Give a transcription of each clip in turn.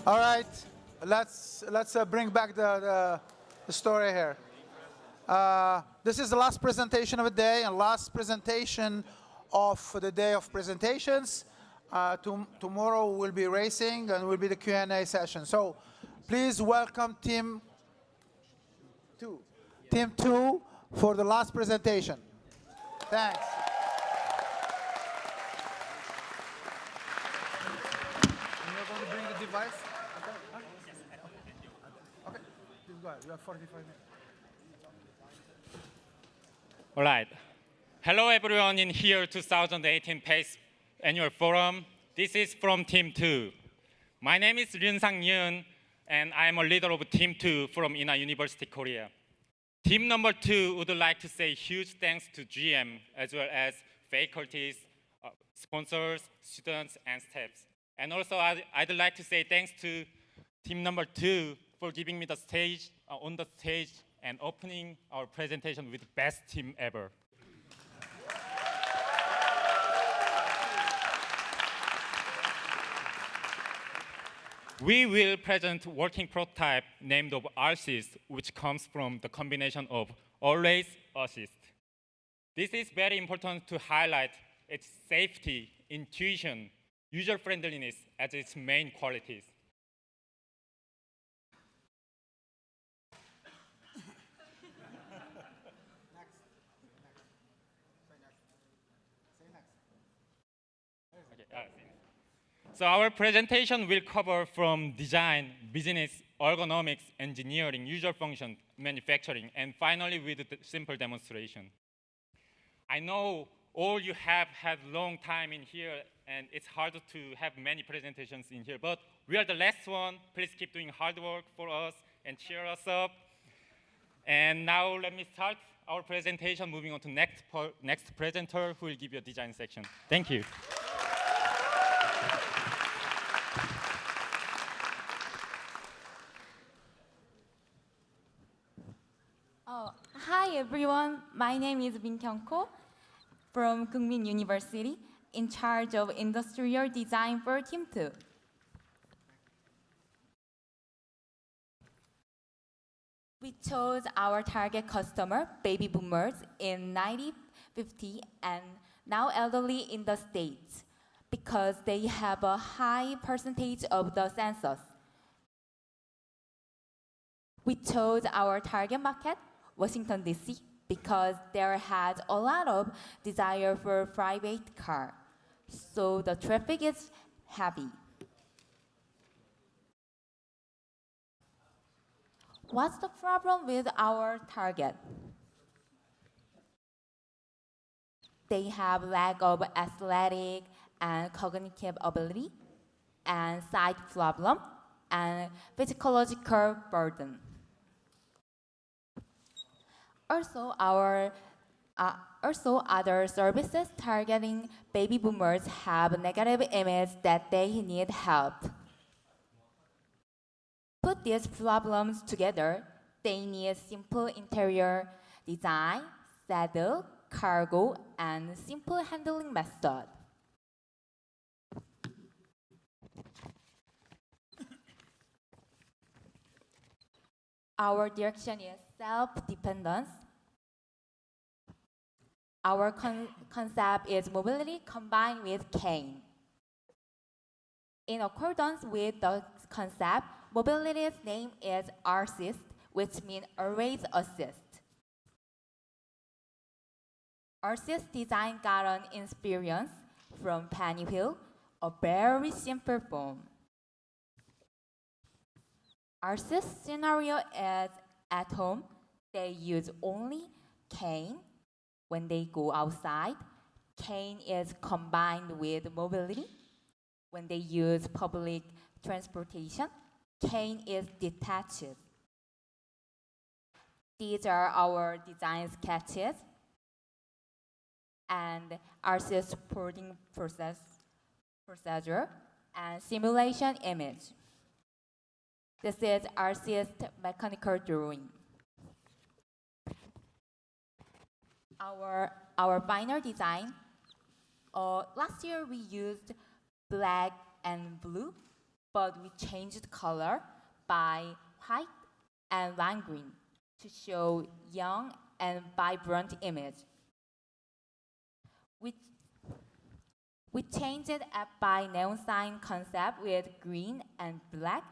All right, let's bring back the story here. This is the last presentation of the day and last presentation of the day of presentations. Tomorrow we'll be racing and will be the Q&A session. So please welcome Team 2 for the last presentation. Thanks. You're going to bring the device? Okay, please go ahead. You have 45 minutes. All right. Hello, everyone in here 2018 PACE Annual Forum. This is from Team 2. My name is Ryun-sang Yoon, and I am a leader of Team 2 from Inha University, Korea. Team number 2 would like to say huge thanks to GM, as well as faculties, sponsors, students, and staffs. And also, I'd like to say thanks to team number 2 for giving me the stage, on the stage, and opening our presentation with best team ever. We will present working prototype named of Assist, which comes from the combination of always assist. This is very important to highlight its safety, intuition, user-friendliness as its main qualities. So our presentation will cover from design, business, ergonomics, engineering, user function, manufacturing, and finally with a simple demonstration. I know all you have had long time in here, and it's hard to have many presentations in here, but we are the last one. Please keep doing hard work for us and cheer us up. And now let me start our presentation, moving on to next presenter who will give you a design section. Thank you. Hi everyone, my name is Sungkyunkwan from Kookmin University, in charge of industrial design for Team 2. We chose our target customer, baby boomers, in 1950 and now elderly in the States, because they have a high percentage of the census. We chose our target market, Washington, D.C., because there has a lot of desire for private car, so the traffic is heavy. What's the problem with our target? They have lack of athletic and cognitive ability, and sight problem, and physiological burden. Also, other services targeting baby boomers have negative image that they need help. Put these problems together, they need simple interior design, saddle, cargo, and simple handling method. Our direction is self-dependence. Our concept is mobility combined with cane. In accordance with the concept, mobility's name is Assist, which means always assist. Assist design got an inspiration from penny wheel, a very simple form. Assist scenario is at home, they use only cane. When they go outside, cane is combined with mobility. When they use public transportation, cane is detached. These are our design sketches and assist supporting procedure and simulation image. This is assist mechanical drawing. Our final design, last year we used black and blue, but we changed the color by white and lime green to show young and vibrant image. We changed it up by neon sign concept with green and black.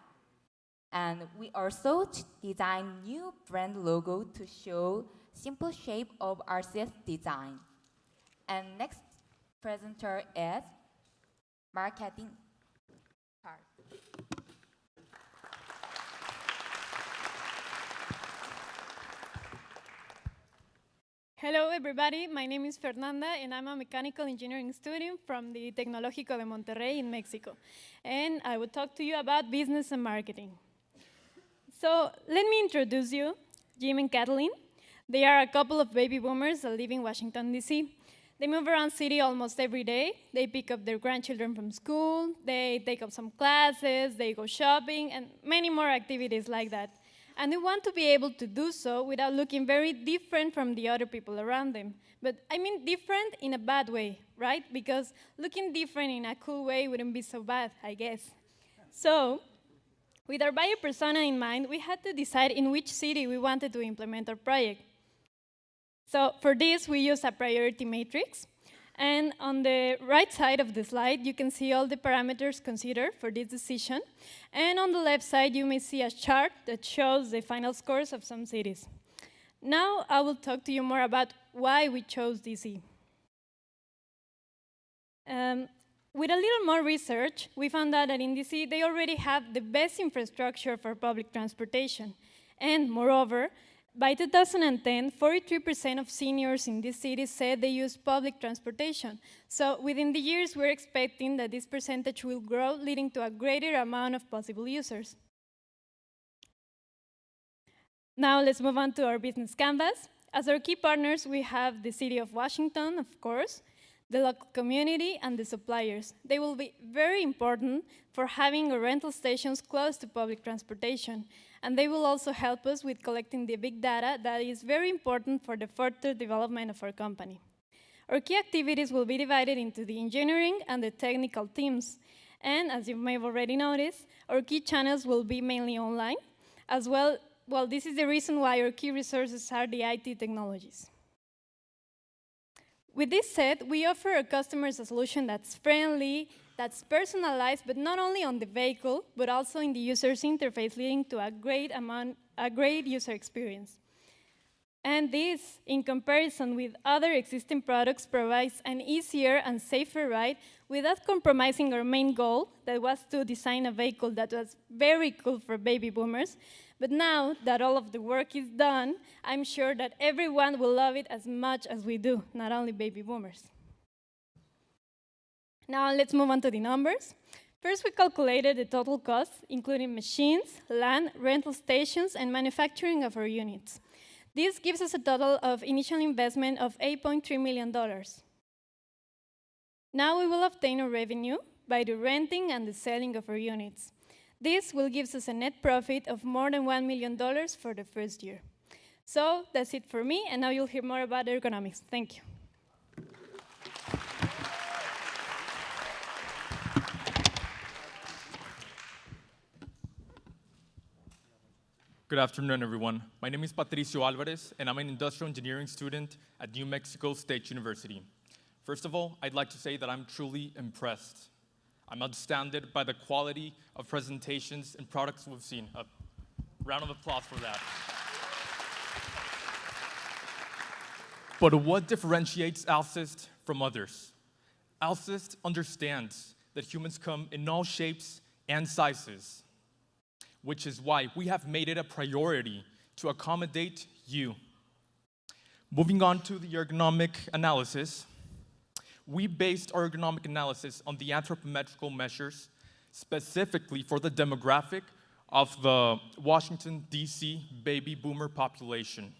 And we also designed new brand logo to show simple shape of artist design. And next presenter is marketing part. Hello everybody, my name is Fernanda and I'm a mechanical engineering student from the Tecnológico de Monterrey in Mexico. And I will talk to you about business and marketing. So let me introduce you, Jim and Kathleen. They are a couple of baby boomers that live in Washington, D.C. They move around city almost every day. They pick up their grandchildren from school, they take up some classes, they go shopping, and many more activities like that. And they want to be able to do so without looking very different from the other people around them. But I mean different in a bad way, right? Because looking different in a cool way wouldn't be so bad, I guess. So, with our buyer persona in mind, we had to decide in which city we wanted to implement our project. So for this, we used a priority matrix. And on the right side of the slide, you can see all the parameters considered for this decision. And on the left side, you may see a chart that shows the final scores of some cities. Now, I will talk to you more about why we chose DC. With a little more research, we found out that in DC, they already have the best infrastructure for public transportation. And moreover, by 2010, 43% of seniors in this city said they use public transportation. So within the years, we're expecting that this percentage will grow, leading to a greater amount of possible users. Now let's move on to our business canvas. As our key partners, we have the City of Washington, of course, the local community, and the suppliers. They will be very important for having our rental stations close to public transportation. And they will also help us with collecting the big data that is very important for the further development of our company. Our key activities will be divided into the engineering and the technical teams. And as you may have already noticed, our key channels will be mainly online, as well, this is the reason why our key resources are the IT technologies. With this said, we offer our customers a solution that's friendly, that's personalized, but not only on the vehicle, but also in the user's interface, leading to a great user experience. And this, in comparison with other existing products, provides an easier and safer ride without compromising our main goal, that was to design a vehicle that was very cool for baby boomers. But now that all of the work is done, I'm sure that everyone will love it as much as we do, not only baby boomers. Now let's move on to the numbers. First, we calculated the total cost, including machines, land, rental stations, and manufacturing of our units. This gives us a total of initial investment of $8.3 million. Now we will obtain our revenue by the renting and the selling of our units. This will give us a net profit of more than $1 million for the first year. So that's it for me, and now you'll hear more about ergonomics. Thank you. Good afternoon, everyone. My name is Patricio Alvarez, and I'm an industrial engineering student at New Mexico State University. First of all, I'd like to say that I'm truly impressed. I'm astounded by the quality of presentations and products we've seen. A round of applause for that. But what differentiates Alcist from others? Alcist understands that humans come in all shapes and sizes, which is why we have made it a priority to accommodate you. Moving on to the ergonomic analysis, we based our ergonomic analysis on the anthropometrical measures, specifically for the demographic of the Washington, D.C. baby boomer population.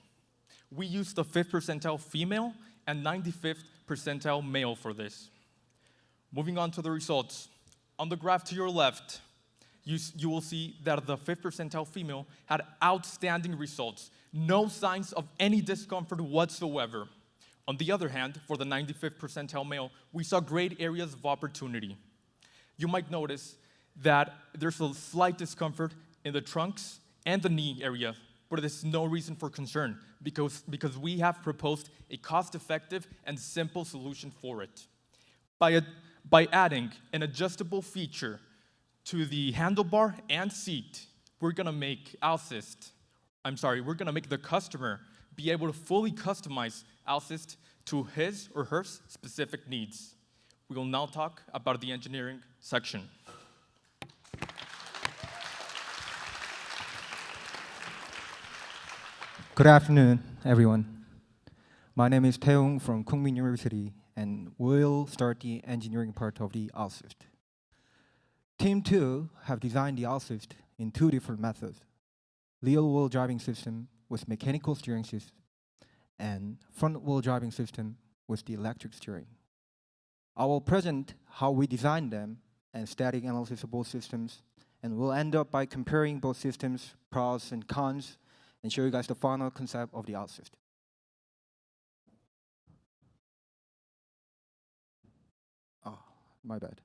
We used the 5th percentile female and 95th percentile male for this. Moving on to the results. On the graph to your left, you will see that the 5th percentile female had outstanding results, no signs of any discomfort whatsoever. On the other hand, for the 95th percentile male, we saw great areas of opportunity. You might notice that there's a slight discomfort in the trunks and the knee area, but there's no reason for concern because we have proposed a cost-effective and simple solution for it. By adding an adjustable feature to the handlebar and seat, we're gonna make the customer be able to fully customize Alcist to his or her specific needs. We will now talk about the engineering section. Good afternoon, everyone. My name is Taeung from Kookmin University, and we'll start the engineering part of the Alcist. Team 2 have designed the Alcist in 2 different methods: rear-wheel driving system with mechanical steering system and front-wheel driving system with the electric steering. I will present how we designed them and static analysis of both systems, and we'll end up by comparing both systems, pros and cons, and show you guys the final concept of the Alcist. Oh, my bad.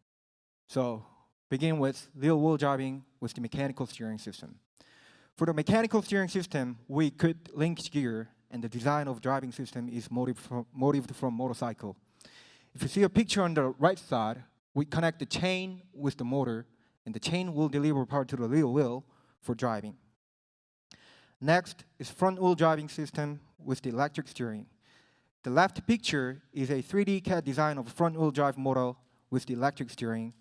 So, begin with rear-wheel driving with the mechanical steering system. For the mechanical steering system, we could link gear, and the design of driving system is modeled from motorcycle. If you see a picture on the right side, we connect the chain with the motor, and the chain will deliver power to the rear wheel for driving. Next is front-wheel driving system with the electric steering. The left picture is a 3D CAD design of a front-wheel drive model with the electric steering.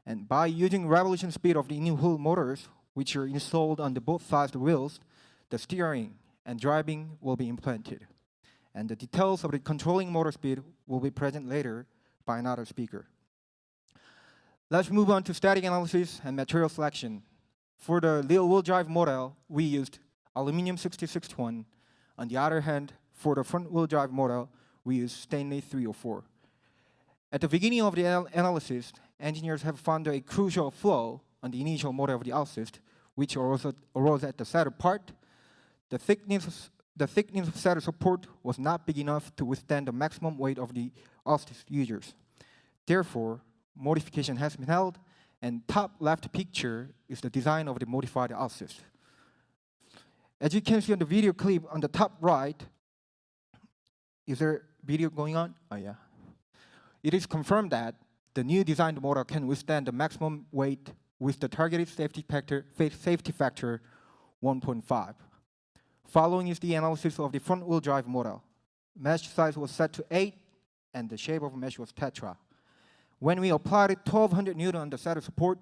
And by using revolution speed of the in-wheel motors, which are installed on both sides of the wheels, the steering and driving will be implemented. And the details of the controlling motor speed will be present later by another speaker. Let's move on to static analysis and material selection. For the rear-wheel drive model, we used aluminum 6621. On the other hand, for the front-wheel drive model, we use stainless 304. At the beginning of the analysis, engineers have found a crucial flaw on the initial model of the Alcist, which arose at the saddle part. The thickness of saddle support was not big enough to withstand the maximum weight of the Alcist users. Therefore, modification has been held, and top left picture is the design of the modified Alcist. As you can see on the video clip on the top right, is there video going on? Oh yeah. It is confirmed that the new designed model can withstand the maximum weight with the targeted safety factor 1.5. Following is the analysis of the front-wheel drive model. Mesh size was set to 8, and the shape of the mesh was tetra. When we applied 1200 Newton on the saddle support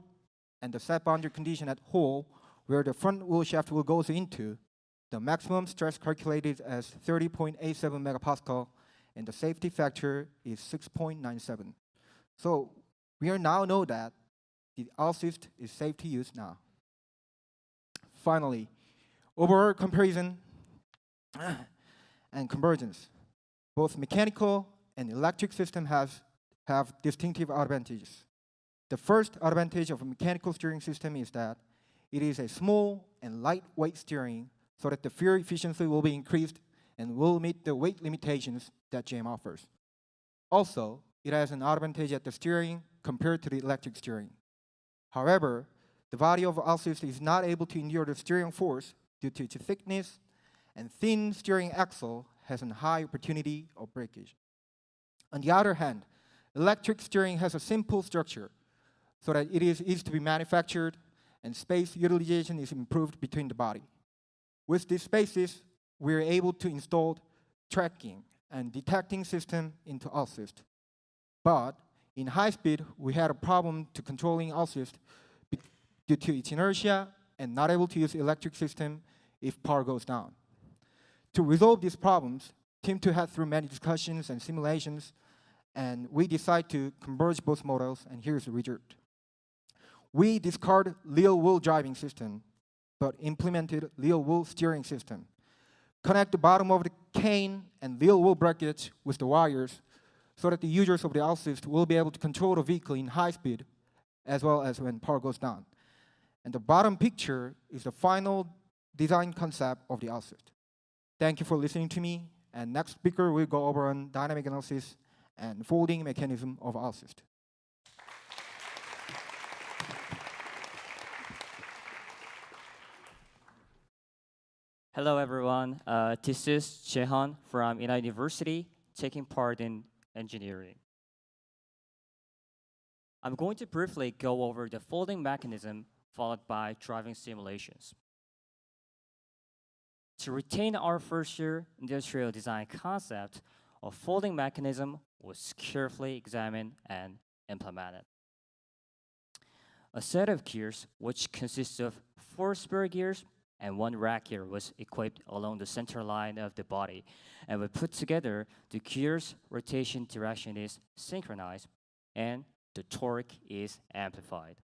and the set boundary condition at hole where the front wheel shaft will go into, the maximum stress calculated as 30.87 megapascal, and the safety factor is 6.97. So we now know that the Alcist is safe to use now. Finally, overall comparison and convergence. Both mechanical and electric system have distinctive advantages. The first advantage of a mechanical steering system is that it is a small and lightweight steering so that the fuel efficiency will be increased and will meet the weight limitations that JM offers. Also, it has an advantage at the steering compared to the electric steering. However, the body of Alcist is not able to endure the steering force due to its thickness, and thin steering axle has a high opportunity of breakage. On the other hand, electric steering has a simple structure so that it is easy to be manufactured, and space utilization is improved between the body. With these spaces, we are able to install tracking and detecting system into Alcist. But in high speed, we had a problem to controlling Alcist due to its inertia and not able to use electric system if power goes down. To resolve these problems, Team 2 had through many discussions and simulations, and we decided to converge both models, and here's the result. We discarded rear-wheel driving system, but implemented rear-wheel steering system. Connect the bottom of the cane and rear-wheel brackets with the wires so that the users of the Alcist will be able to control the vehicle in high speed as well as when power goes down. And the bottom picture is the final design concept of the Alcist. Thank you for listening to me, and next speaker will go over on dynamic analysis and folding mechanism of Alcist. Hello, everyone. This is Jaehan from Inha University, taking part in engineering. I'm going to briefly go over the folding mechanism followed by driving simulations. To retain our first year industrial design concept, a folding mechanism was carefully examined and implemented. A set of gears, which consists of 4 spur gears and 1 rack gear, was equipped along the center line of the body. And when put together, the gear's rotation direction is synchronized and the torque is amplified.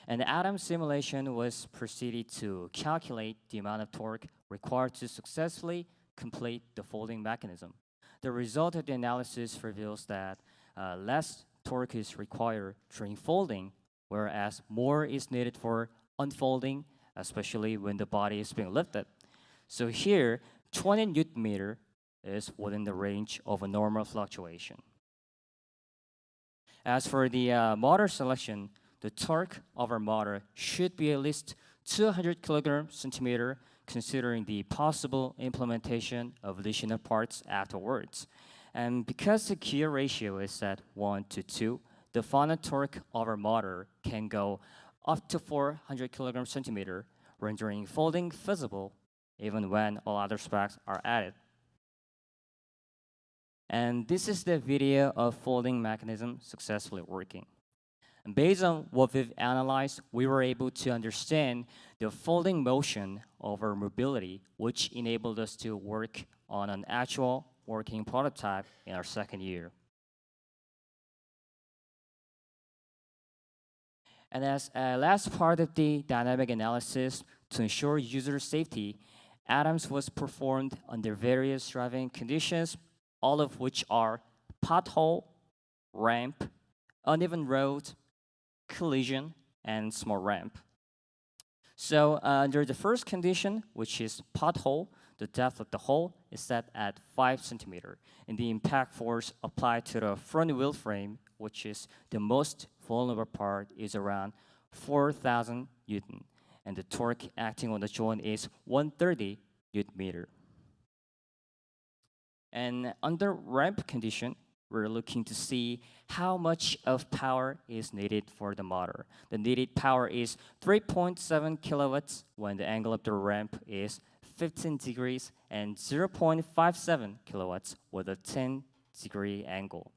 An atom simulation was proceeded to calculate the amount of torque required to successfully complete the folding mechanism. The result of the analysis reveals that less torque is required during folding, whereas more is needed for unfolding, especially when the body is being lifted. So here, 20 Newton meter is within the range of a normal fluctuation. As for the motor selection, the torque of our motor should be at least 200 kg/cm, considering the possible implementation of additional parts afterwards. And because the gear ratio is at 1:2, the final torque of our motor can go up to 400 kg/cm, rendering folding feasible even when all other specs are added. And this is the video of folding mechanism successfully working. And based on what we've analyzed, we were able to understand the folding motion of our mobility, which enabled us to work on an actual working prototype in our second year. And as a last part of the dynamic analysis, to ensure user safety, ADAMS was performed under various driving conditions, all of which are pothole, ramp, uneven road, collision, and small ramp. So under the first condition, which is pothole, the depth of the hole is set at 5 cm, and the impact force applied to the front wheel frame, which is the most vulnerable part, is around 4,000 Newton, and the torque acting on the joint is 130 Newton meter. And under ramp condition, we're looking to see how much of power is needed for the motor. The needed power is 3.7 kilowatts when the angle of the ramp is 15 degrees and 0.57 kilowatts with a 10-degree angle.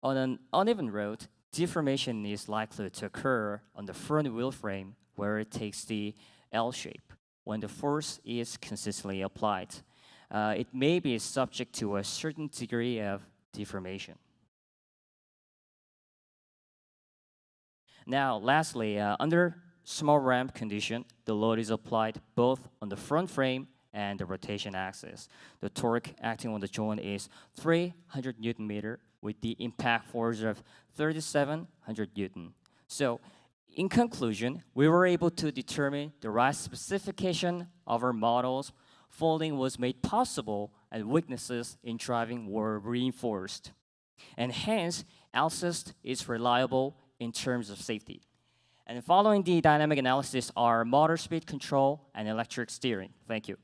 On an uneven road, deformation is likely to occur on the front wheel frame where it takes the L shape. When the force is consistently applied, it may be subject to a certain degree of deformation. Now, lastly, under small ramp condition, the load is applied both on the front frame and the rotation axis. The torque acting on the joint is 300 Newton meter with the impact force of 3,700 Newton. So, in conclusion, we were able to determine the right specification of our models. Folding was made possible, and weaknesses in driving were reinforced. And hence, ALSYST is reliable in terms of safety. And following the dynamic analysis are motor speed control and electric steering. Thank you.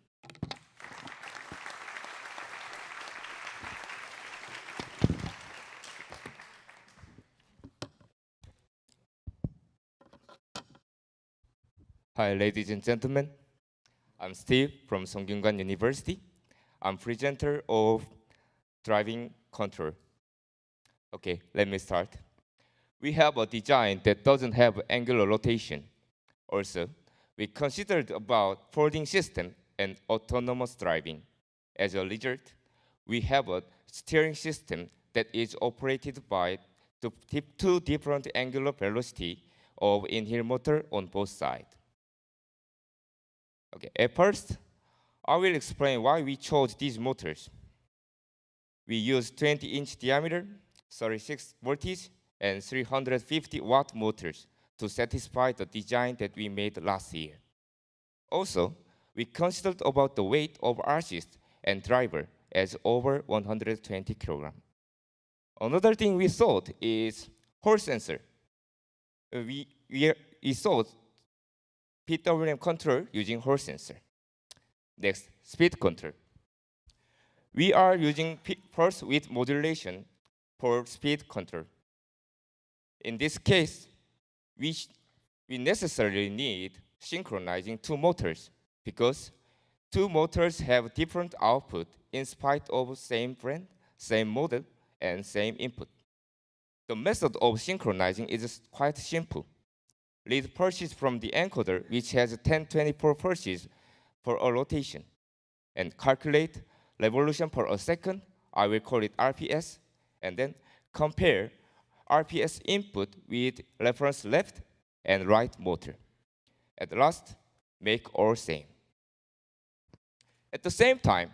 Hi, ladies and gentlemen. I'm Steve from Sungkyunkwan University. I'm presenter of driving control. Okay, let me start. We have a design that doesn't have angular rotation. Also, we considered about folding system and autonomous driving. As a result, we have a steering system that is operated by two different angular velocity of in-hill motor on both sides. Okay, at first, I will explain why we chose these motors. We use 20-inch diameter, 36 voltage, and 350-watt motors to satisfy the design that we made last year. Also, we considered about the weight of assist and driver as over 120 kilograms. Another thing we thought is Hall sensor. We we saw PWM control using Hall sensor. Next, speed control. We are using pulse width modulation for speed control. In this case, we necessarily need synchronizing two motors because two motors have different output in spite of same brand, same model, and same input. The method of synchronizing is quite simple. Read pulses from the encoder, which has 1024 pulses for a rotation, and calculate revolution per a second. I will call it RPS, and then compare RPS input with reference left and right motor. At last, make all same. At the same time,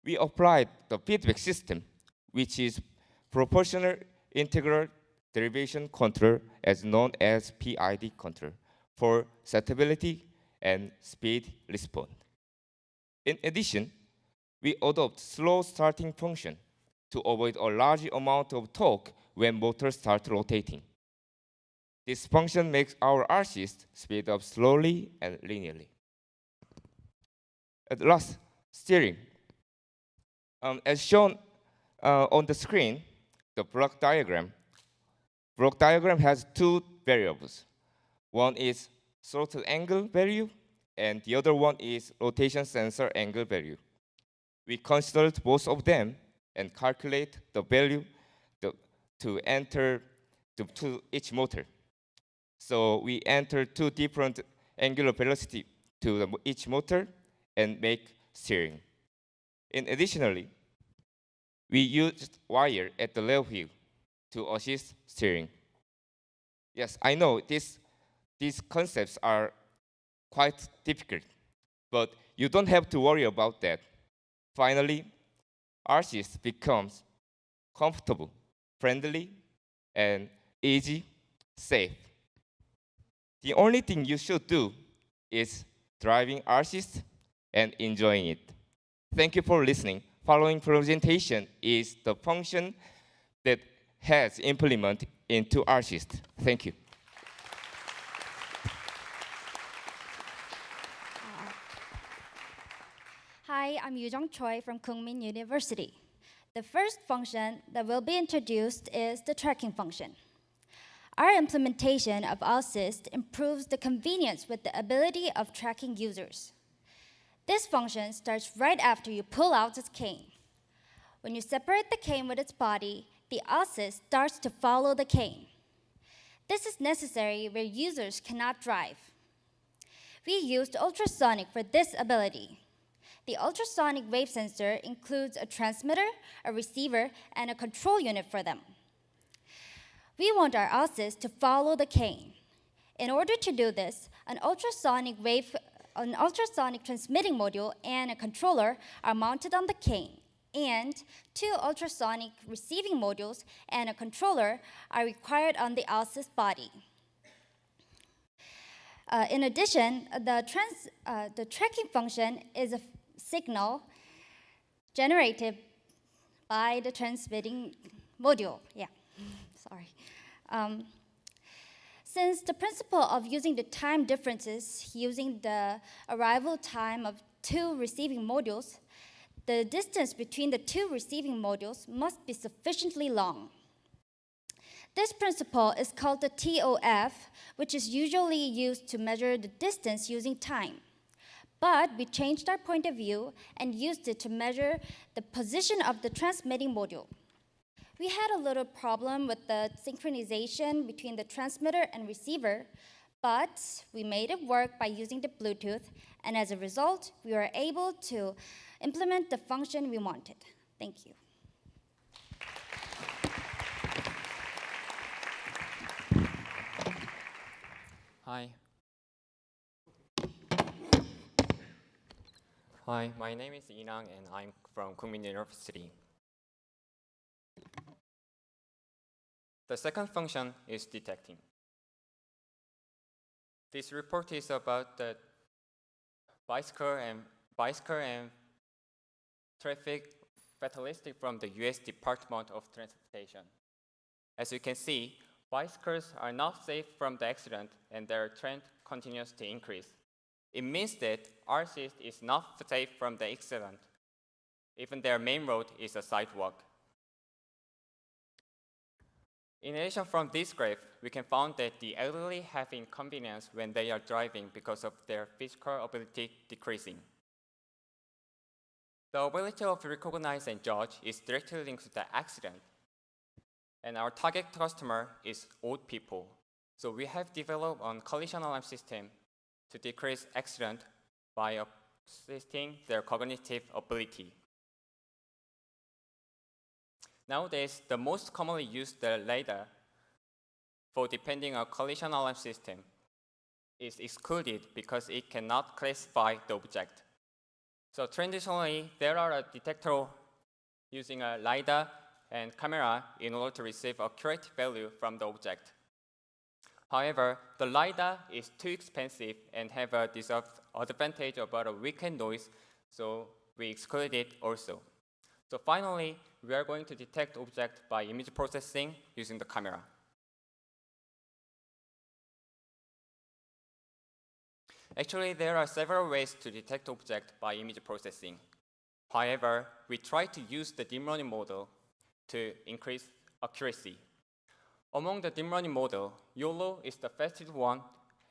we applied the feedback system, which is proportional integral derivation control, as known as PID control, for settability and speed response. In addition, we adopt slow starting function to avoid a large amount of torque when motors start rotating. This function makes our RCs speed up slowly and linearly. At last, steering. As shown on the screen, the block diagram has two variables. One is throttle angle value, and the other one is rotation sensor angle value. We considered both of them and calculate the value to enter to each motor. So we enter two different angular velocity to each motor and make steering. Additionally, we used wire at the level wheel to assist steering. Yes, I know these concepts are quite difficult, but you don't have to worry about that. Finally, RCs becomes comfortable, friendly, and easy, safe. The only thing you should do is driving RCs and enjoying it. Thank you for listening. Following presentation is the function that has implemented into RCs. Thank you. Hi, I'm Yoo-jung Choi from Kookmin University. The first function that will be introduced is the tracking function. Our implementation of Assist improves the convenience with the ability of tracking users. This function starts right after you pull out its cane. When you separate the cane with its body, the Assist starts to follow the cane. This is necessary where users cannot drive. We used ultrasonic for this ability. The ultrasonic wave sensor includes a transmitter, a receiver, and a control unit for them. We want our Assist to follow the cane. In order to do this, an ultrasonic transmitting module and a controller are mounted on the cane, and two ultrasonic receiving modules and a controller are required on the Assist body. In addition, the tracking function is a signal generated by the transmitting module. Sorry. Since the principle of using the time differences using the arrival time of two receiving modules, the distance between the two receiving modules must be sufficiently long. This principle is called the TOF, which is usually used to measure the distance using time. But we changed our point of view and used it to measure the position of the transmitting module. We had a little problem with the synchronization between the transmitter and receiver, but we made it work by using the Bluetooth, and as a result, we were able to implement the function we wanted. Thank you. Hi. Hi, my name is Inha, and I'm from Kookmin University. The second function is detecting. This report is about the bicycle and traffic fatalistic from the US Department of Transportation. As you can see, bicycles are not safe from the accident and their trend continues to increase. It means that R-assist is not safe from the accident. Even their main road is a sidewalk. In addition, from this graph, we can find that the elderly have inconvenience when they are driving because of their physical ability decreasing. The ability of recognize and judge is directly linked to the accident. And our target customer is old people. So we have developed a collision alarm system to decrease accident by assisting their cognitive ability. Nowadays, the most commonly used LiDAR for depending on collision alarm system is excluded because it cannot classify the object. So traditionally, there are a detector using a LiDAR and camera in order to receive accurate value from the object. However, the LiDAR is too expensive and have a disadvantage about a weakened noise, so we exclude it also. So finally, we are going to detect object by image processing using the camera. Actually, there are several ways to detect object by image processing. However, we try to use the deep learning model to increase accuracy. Among the deep learning model, YOLO is the fastest one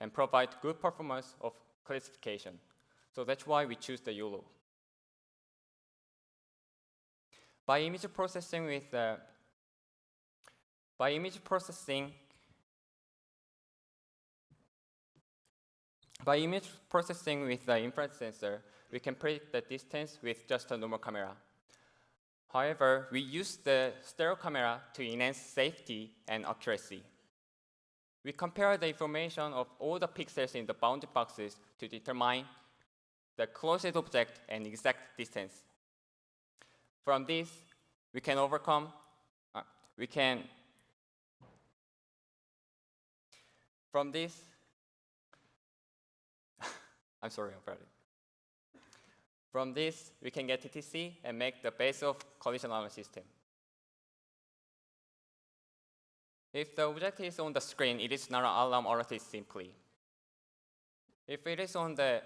and provides good performance of classification. So that's why we choose the YOLO. By image processing with the infrared sensor, we can predict the distance with just a normal camera. However, we use the stereo camera to enhance safety and accuracy. We compare the information of all the pixels in the bounded boxes to determine the closest object and exact distance. From this, we can I'm sorry about it. From this, we can get TTC and make the base of collision alarm system. If the object is on the screen, it is not an alarm alert simply. If it is on the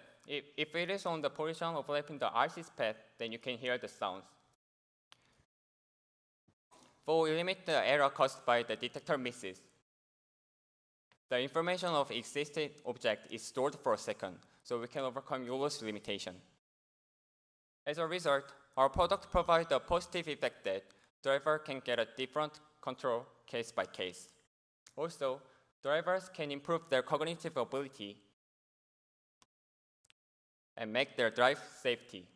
position overlapping the RC's path, then you can hear the sounds. For eliminate the error caused by the detector misses, the information of existing object is stored for a second, so we can overcome YOLO's limitation. As a result, our product provides a positive effect that driver can get a different control case by case. Also, drivers can improve their cognitive ability and make their drive safety.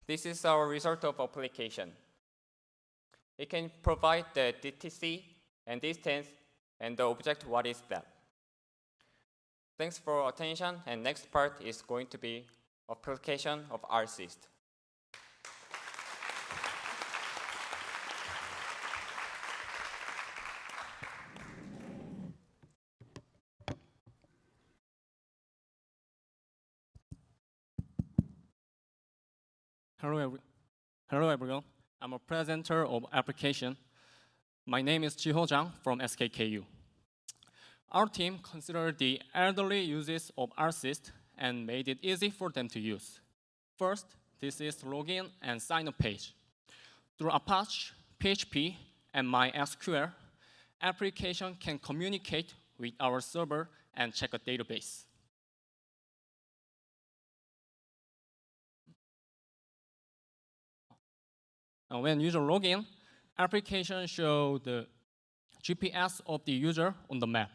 This is our result of application. It can provide the DTC and distance and the object what is that. Thanks for attention, and next part is going to be application of R-assist. Hello everyone. I'm a presenter of application. My name is Jiho Zhang from SKKU. Our team considered the elderly uses of R-assist and made it easy for them to use. First, this is login and sign up page. Through Apache, PHP, and MySQL, application can communicate with our server and check a database. And when user log in, application shows the GPS of the user on the map.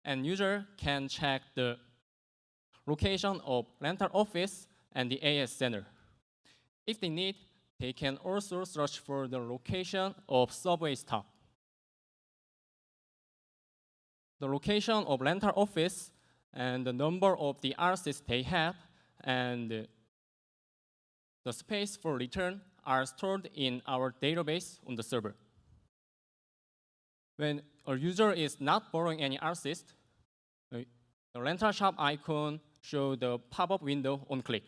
And user can check the location of rental office and the AS center. If they need, they can also search for the location of subway stop. The location of rental office and the number of the R-assist they have and the space for return are stored in our database on the server. When a user is not borrowing any R-assist, the rental shop icon shows the pop-up window on click.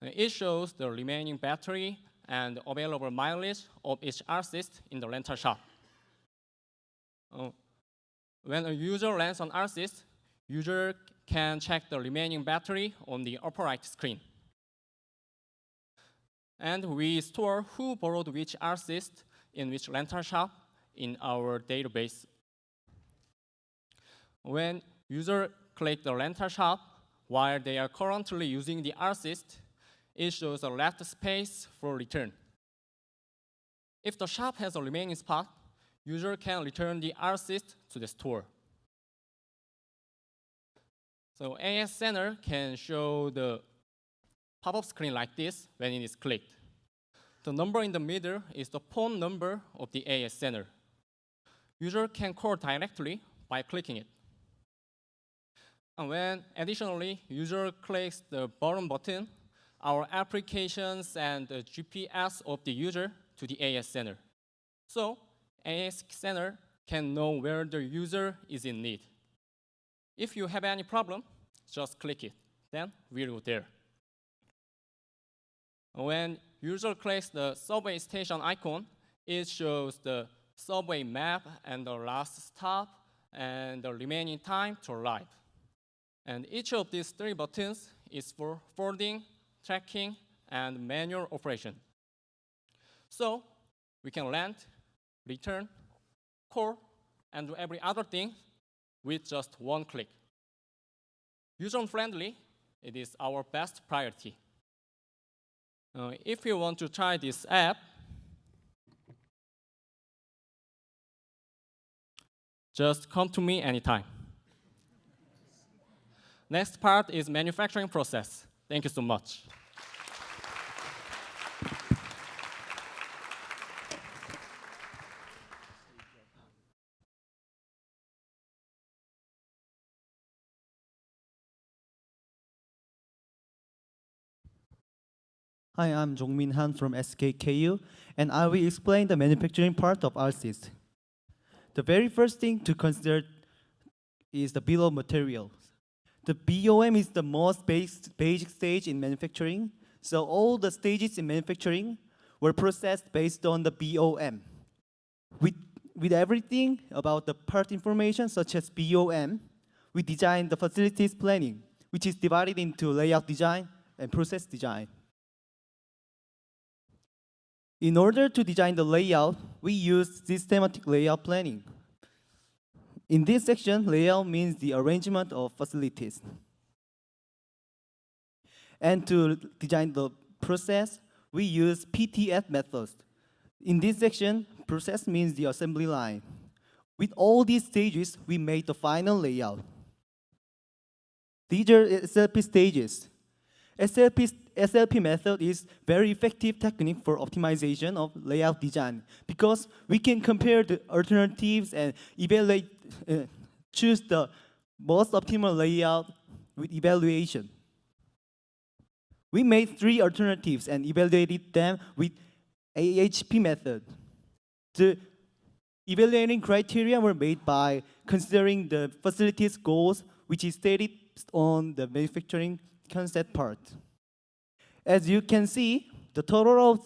It shows the remaining battery and available mileage of each assist in the rental shop. When a user lands on assist, user can check the remaining battery on the upper right screen. And we store who borrowed which assist in which rental shop in our database. When user click the rental shop while they are currently using the assist, it shows a left space for return. If the shop has a remaining spot, user can return the assist to the store. So AS Center can show the pop-up screen like this when it is clicked. The number in the middle is the phone number of the AS Center. User can call directly by clicking it. And when additionally user clicks the bottom button, our application sends the GPS of the user to the AS Center. So AS Center can know where the user is in need. If you have any problem, just click it, then we'll go there. When user clicks the subway station icon, it shows the subway map and the last stop and the remaining time to arrive. And each of these three buttons is for forwarding, tracking, and manual operation. So we can land, return, call, and do every other thing with just one click. User-friendly, it is our best priority. If you want to try this app, just come to me anytime. Next part is manufacturing process. Thank you so much. Hi, I'm Jongmin Han from SKKU, and I will explain the manufacturing part of ARSYS. The very first thing to consider is the bill of materials. The BOM is the most basic stage in manufacturing, so all the stages in manufacturing were processed based on the BOM. With everything about the part information, such as BOM, we designed the facilities planning, which is divided into layout design and process design. In order to design the layout, we use systematic layout planning. In this section, layout means the arrangement of facilities. And to design the process, we use PTS methods. In this section, process means the assembly line. With all these stages, we made the final layout. These are SLP stages. SLP method is very effective technique for optimization of layout design because we can compare the alternatives and evaluate, choose the most optimal layout with evaluation. We made 3 alternatives and evaluated them with AHP method. The evaluating criteria were made by considering the facility's goals, which is stated on the manufacturing concept part. As you can see, the total of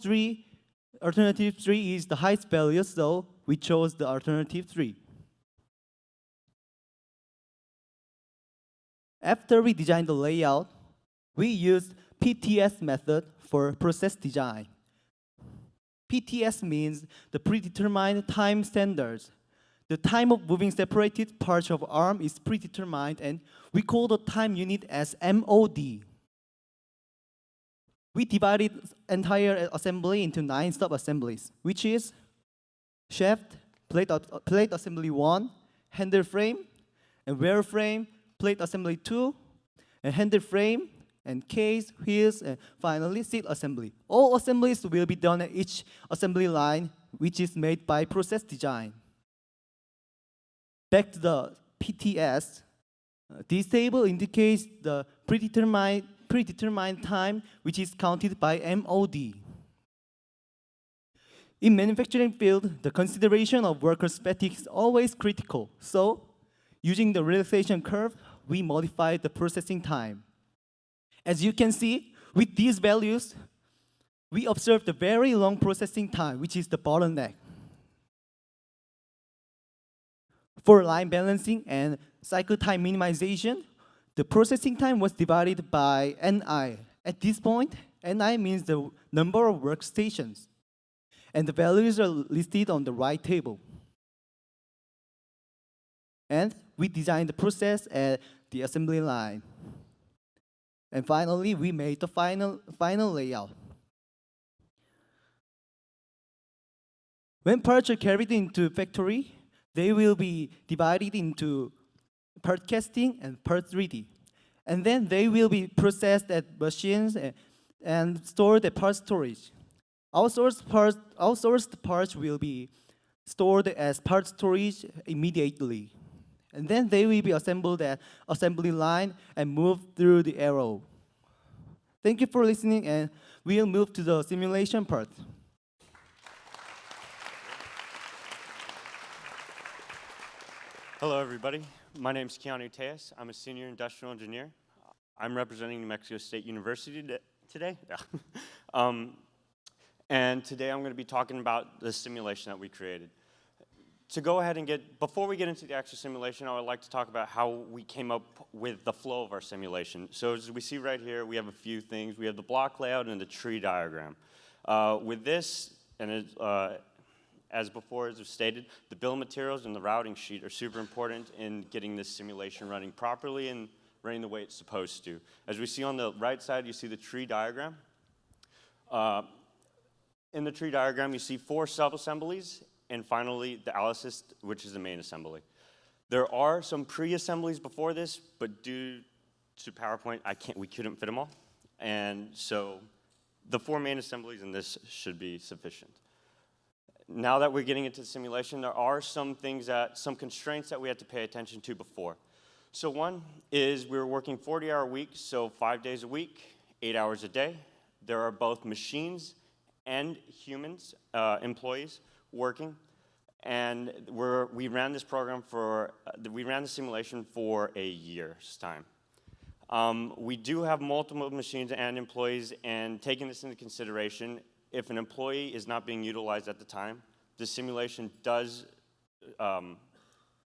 alternative 3 is the highest value, so we chose the alternative 3. After we designed the layout, we used PTS method for process design. PTS means the predetermined time standards. The time of moving separated parts of arm is predetermined, and we call the time unit as MOD. We divided entire assembly into 9 sub-assemblies, which is shaft, plate assembly 1, handle frame, and wear frame, plate assembly 2, and handle frame, and case, wheels, and finally seat assembly. All assemblies will be done at each assembly line, which is made by process design. Back to the PTS, this table indicates the predetermined time, which is counted by MOD. In manufacturing field, the consideration of workers' fatigue is always critical. So, using the relaxation curve, we modified the processing time. As you can see, with these values, we observed a very long processing time, which is the bottleneck. For line balancing and cycle time minimization, the processing time was divided by Ni. At this point, Ni means the number of workstations, and the values are listed on the right table. And we designed the process at the assembly line. And finally, we made the final layout. When parts are carried into factory, they will be divided into part casting and part 3D. And then they will be processed at machines and stored at part storage. Outsourced parts will be stored as part storage immediately. And then they will be assembled at assembly line and moved through the arrow. Thank you for listening, and we'll move to the simulation part. Hello, everybody. My name is Keanu Tejas. I'm a senior industrial engineer. I'm representing New Mexico State University today. Yeah. And today I'm going to be talking about the simulation that we created. To go ahead and before we get into the actual simulation, I would like to talk about how we came up with the flow of our simulation. So as we see right here, we have a few things. We have the block layout and the tree diagram. With this, and as before as was stated, the bill of materials and the routing sheet are super important in getting this simulation running properly and running the way it's supposed to. As we see on the right side, you see the tree diagram. In the tree diagram, you see 4 sub-assemblies, and finally, the ALSYS, which is the main assembly. There are some pre-assemblies before this, but due to PowerPoint, we couldn't fit them all. And so the 4 main assemblies in this should be sufficient. Now that we're getting into the simulation, there are some constraints that we had to pay attention to before. So one is we were working 40-hour weeks, so 5 days a week, 8 hours a day. There are both machines and humans, employees, working, and we ran this program we ran the simulation for a year's time. We do have multiple machines and employees, and taking this into consideration, if an employee is not being utilized at the time, the simulation does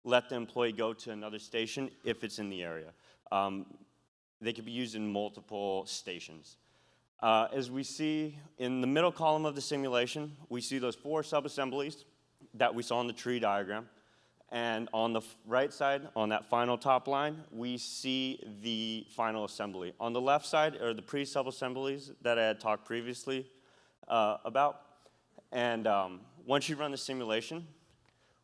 let the employee go to another station if it's in the area. They could be used in multiple stations. As we see in the middle column of the simulation, we see those 4 sub-assemblies that we saw in the tree diagram. And on the right side, on that final top line, we see the final assembly. On the left side are the pre-sub-assemblies that I had talked previously about. And once you run the simulation,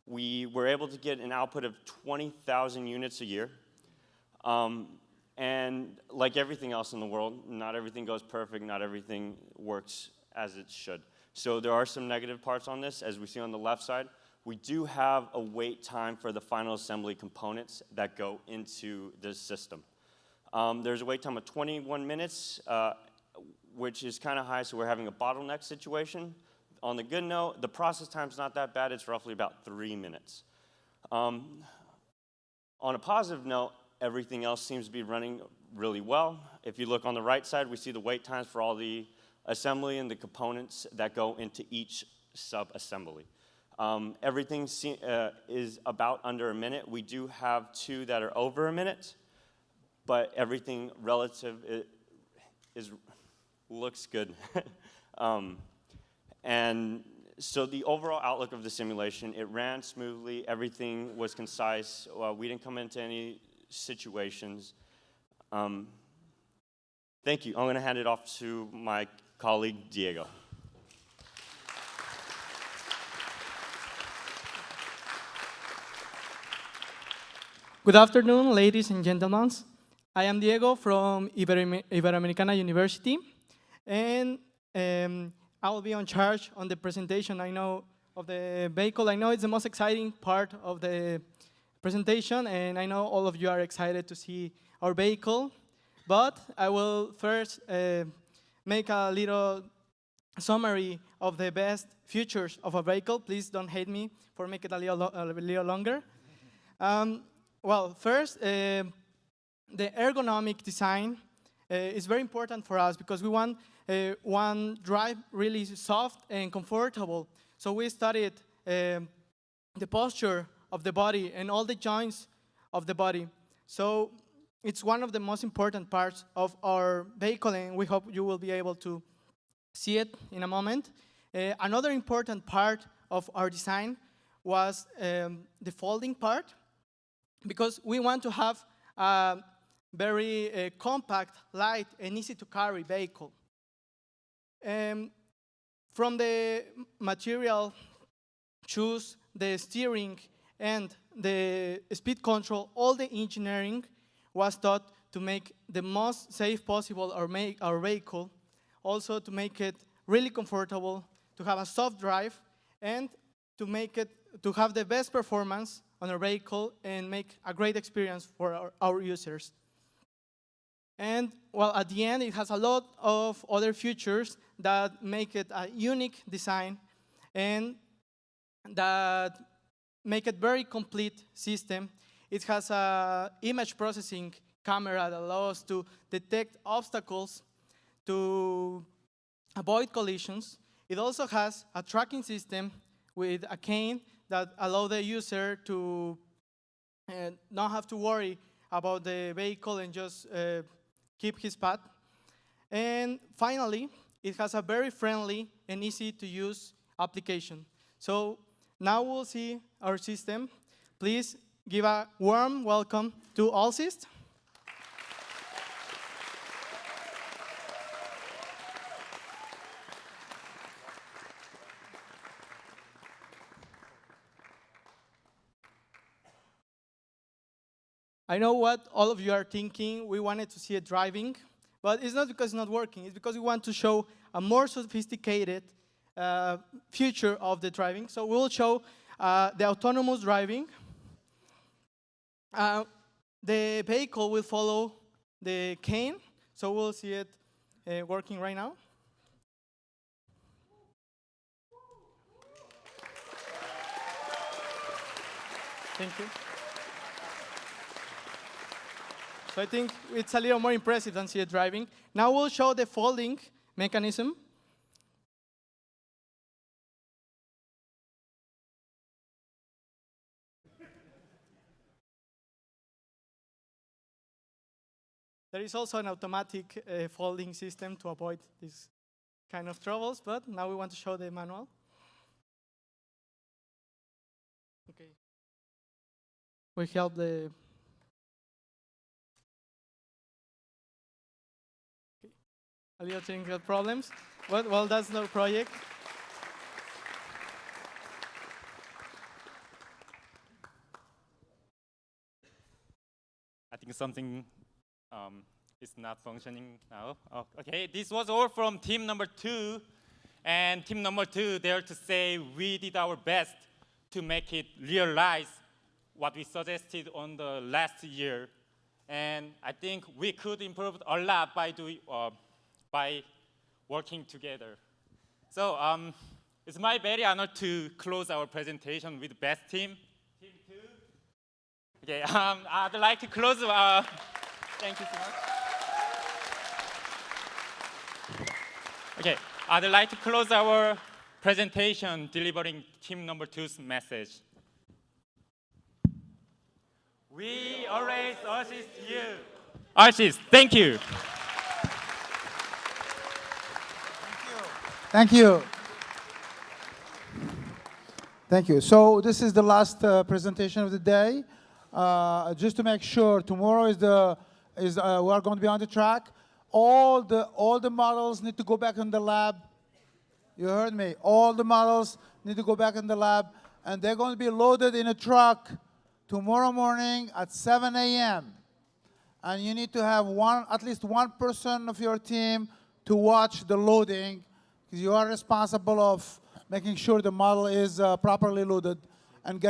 we were able to get an output of 20,000 units a year. And like everything else in the world, not everything goes perfect, not everything works as it should. So there are some negative parts on this. As we see on the left side, we do have a wait time for the final assembly components that go into the system. There's a wait time of 21 minutes, which is kind of high, so we're having a bottleneck situation. On the good note, the process time's not that bad. It's roughly about 3 minutes. On a positive note, everything else seems to be running really well. If you look on the right side, we see the wait times for all the assembly and the components that go into each sub-assembly. Everything is about under a minute. We do have 2 that are over a minute, but everything relative looks good. And so the overall outlook of the simulation, it ran smoothly. Everything was concise. We didn't come into any situations. Thank you. I'm going to hand it off to my colleague, Diego. Good afternoon, ladies and gentlemen. I am Diego from Iberoamericana University, and I will be on charge on the presentation of the vehicle. I know it's the most exciting part of the presentation, and I know all of you are excited to see our vehicle. But I will first make a little summary of the best features of a vehicle. Please don't hate me for making it a little longer. Well, first, the ergonomic design is very important for us because we want one drive really soft and comfortable. So we studied the posture of the body and all the joints of the body. So it's one of the most important parts of our vehicle, and we hope you will be able to see it in a moment. Another important part of our design was the folding part, because we want to have a very compact, light, and easy to carry vehicle. From the material, choose the steering and the speed control, all the engineering was taught to make the most safe possible our vehicle, also to make it really comfortable, to have a soft drive, and to have the best performance on our vehicle and make a great experience for our users. And well, at the end, it has a lot of other features that make it a unique design and that make it very complete system. It has a image processing camera that allows us to detect obstacles, to avoid collisions. It also has a tracking system with a cane that allows the user to not have to worry about the vehicle and just keep his path. And finally, it has a very friendly and easy to use application. So now we'll see our system. Please give a warm welcome to Allsys. I know what all of you are thinking. We wanted to see it driving, but it's not because it's not working. It's because we want to show a more sophisticated future of the driving. So we'll show the autonomous driving. The vehicle will follow the cane, so we'll see it working right now. Thank you. So I think it's a little more impressive than see it driving. Now we'll show the folding mechanism. There is also an automatic folding system to avoid these kind of troubles, but now we want to show the manual. Okay. We help the a little technical problems. Well, that's no project. I think something is not functioning now. Oh, okay, this was all from team number 2. And team number 2 there to say we did our best to make it realize what we suggested on the last year. And I think we could improve a lot by working together. So it's my very honor to close our presentation with best team, team 2. Okay, I'd like to close. Thank you so much. Okay, I'd like to close our presentation delivering team number 2's message. We always assist you. Assist, thank you. Thank you. Thank you. So this is the last presentation of the day. Just to make sure, tomorrow we are going to be on the track. All the models need to go back in the lab. You heard me. All the models need to go back in the lab, and they're going to be loaded in a truck tomorrow morning at 7 a.m. And you need to have at least one person of your team to watch the loading, because you are responsible of making sure the model is properly loaded and get